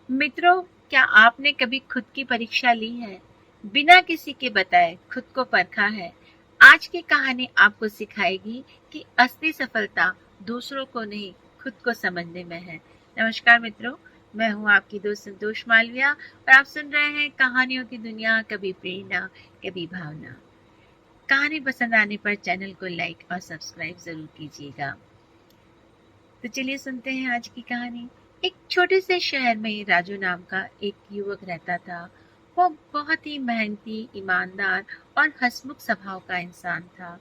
मित्रों, क्या आपने कभी खुद की परीक्षा ली है? बिना किसी के बताए खुद को परखा है? आज की कहानी आपको सिखाएगी कि असली सफलता दूसरों को नहीं, खुद को समझने में है। नमस्कार मित्रों, मैं हूं आपकी दोस्त संतोष मालविया और आप सुन रहे हैं कहानियों की दुनिया, कभी प्रेरणा, कभी भावना। कहानी पसंद आने पर चैनल को लाइक और सब्सक्राइब जरूर कीजिएगा। तो चलिए सुनते हैं आज की कहानी। एक छोटे से शहर में राजू नाम का एक युवक रहता था। वो बहुत ही मेहनती, ईमानदार और हंसमुख स्वभाव का इंसान था।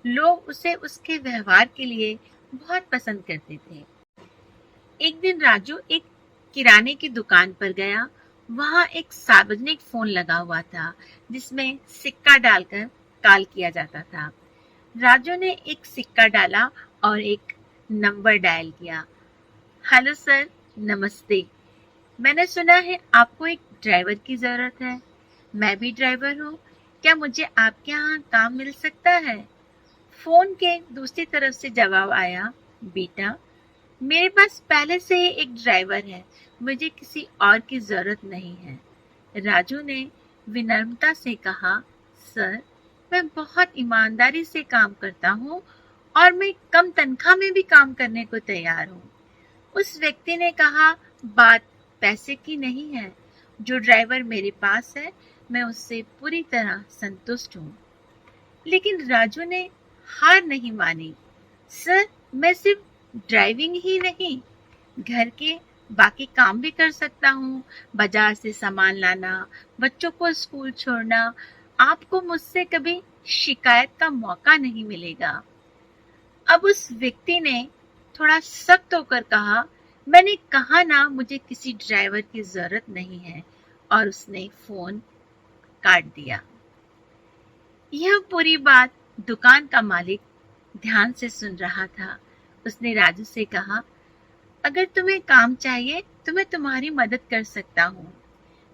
लोग उसे उसके व्यवहार के लिए बहुत पसंद करते थे। एक दिन राजू एक किराने की दुकान पर गया। वहां एक सार्वजनिक फोन लगा हुआ था जिसमें सिक्का डालकर कॉल किया जाता था। राजू ने एक सिक्का डाला और एक नंबर डायल किया। हेलो सर, नमस्ते। मैंने सुना है आपको एक ड्राइवर की जरूरत है। मैं भी ड्राइवर हूँ। क्या मुझे आपके यहाँ काम मिल सकता है? फोन के दूसरी तरफ से जवाब आया, बेटा, मेरे पास पहले से ही एक ड्राइवर है। मुझे किसी और की जरूरत नहीं है। राजू ने विनम्रता से कहा, सर, मैं बहुत ईमानदारी से काम करता हूँ और मैं कम तनख्वाह में भी काम करने को तैयार हूँ। उस व्यक्ति ने कहा, बात पैसे की नहीं है। जो ड्राइवर मेरे पास है, मैं उससे पूरी तरह संतुष्ट हूँ। लेकिन राजू ने हार नहीं मानी। सर, मैं सिर्फ ड्राइविंग ही नहीं, घर के बाकी काम भी कर सकता हूँ। बाजार से सामान लाना, बच्चों को स्कूल छोड़ना। आपको मुझसे कभी शिकायत का मौका नहीं मिलेगा। अब उस व्यक्ति ने थोड़ा सख्त होकर कहा, मैंने कहा ना, मुझे किसी ड्राइवर की जरूरत नहीं है, और उसने फोन काट दिया। यह पूरी बात दुकान का मालिक ध्यान से सुन रहा था। उसने राजू से कहा, अगर तुम्हें काम चाहिए तो मैं तुम्हारी मदद कर सकता हूँ।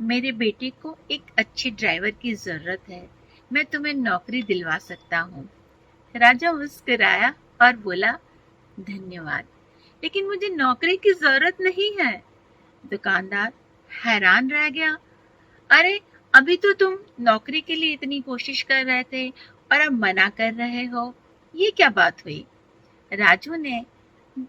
मेरे बेटे को एक अच्छे ड्राइवर की जरूरत है। मैं तुम्हें नौकरी दिलवा सकता हूँ। राजा मुस्कुराया और बोला, धन्यवाद, लेकिन मुझे नौकरी की जरूरत नहीं है। दुकानदार हैरान रह गया। अरे, अभी तो तुम नौकरी के लिए इतनी कोशिश कर रहे थे और अब मना कर रहे हो। ये क्या बात हुई? राजू ने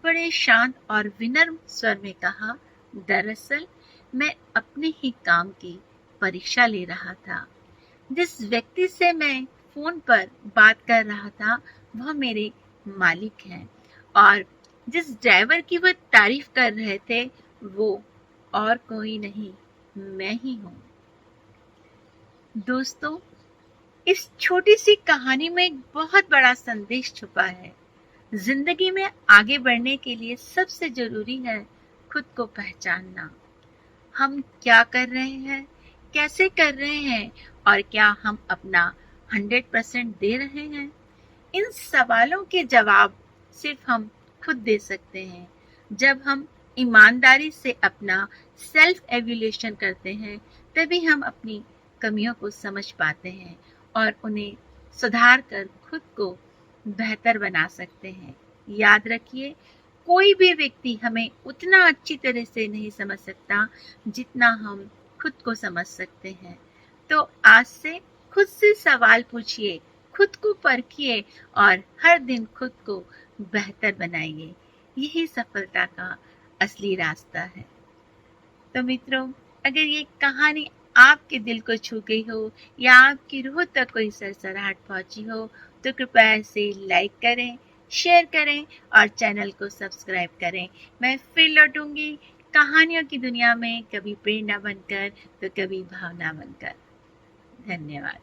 बड़े शांत और विनम्र स्वर में कहा, दरअसल मैं अपने ही काम की परीक्षा ले रहा था। जिस व्यक्ति से मैं फोन पर बात कर रहा था वह मेरे मालिक हैं, और जिस ड्राइवर की वह तारीफ कर रहे थे वो और कोई नहीं, मैं ही हूँ। दोस्तों, इस छोटी सी कहानी में एक बहुत बड़ा संदेश छुपा है। जिंदगी में आगे बढ़ने के लिए सबसे जरूरी है खुद को पहचानना। हम क्या कर रहे हैं, कैसे कर रहे हैं, और क्या हम अपना 100% दे रहे हैं? इन सवालों के जवाब सिर्फ हम खुद दे सकते हैं। जब हम ईमानदारी से अपना सेल्फ एवल्यूएशन करते हैं, तभी हम अपनी कमियों को समझ पाते हैं और उन्हें सुधार कर खुद को बेहतर बना सकते हैं। याद रखिए, कोई भी व्यक्ति हमें उतना अच्छी तरह से नहीं समझ सकता जितना हम खुद को समझ सकते हैं। तो आज से खुद से सवाल पूछिए, खुद को परखिए और हर दिन खुद को बेहतर बनाइए। यही सफलता का असली रास्ता है। तो मित्रों, अगर ये कहानी आपके दिल को छू गई हो या आपकी रूह तक कोई सरसराहट पहुंची हो तो कृपया इसे लाइक करें, शेयर करें और चैनल को सब्सक्राइब करें। मैं फिर लौटूंगी कहानियों की दुनिया में, कभी प्रेरणा बनकर तो कभी भावना बनकर। धन्यवाद।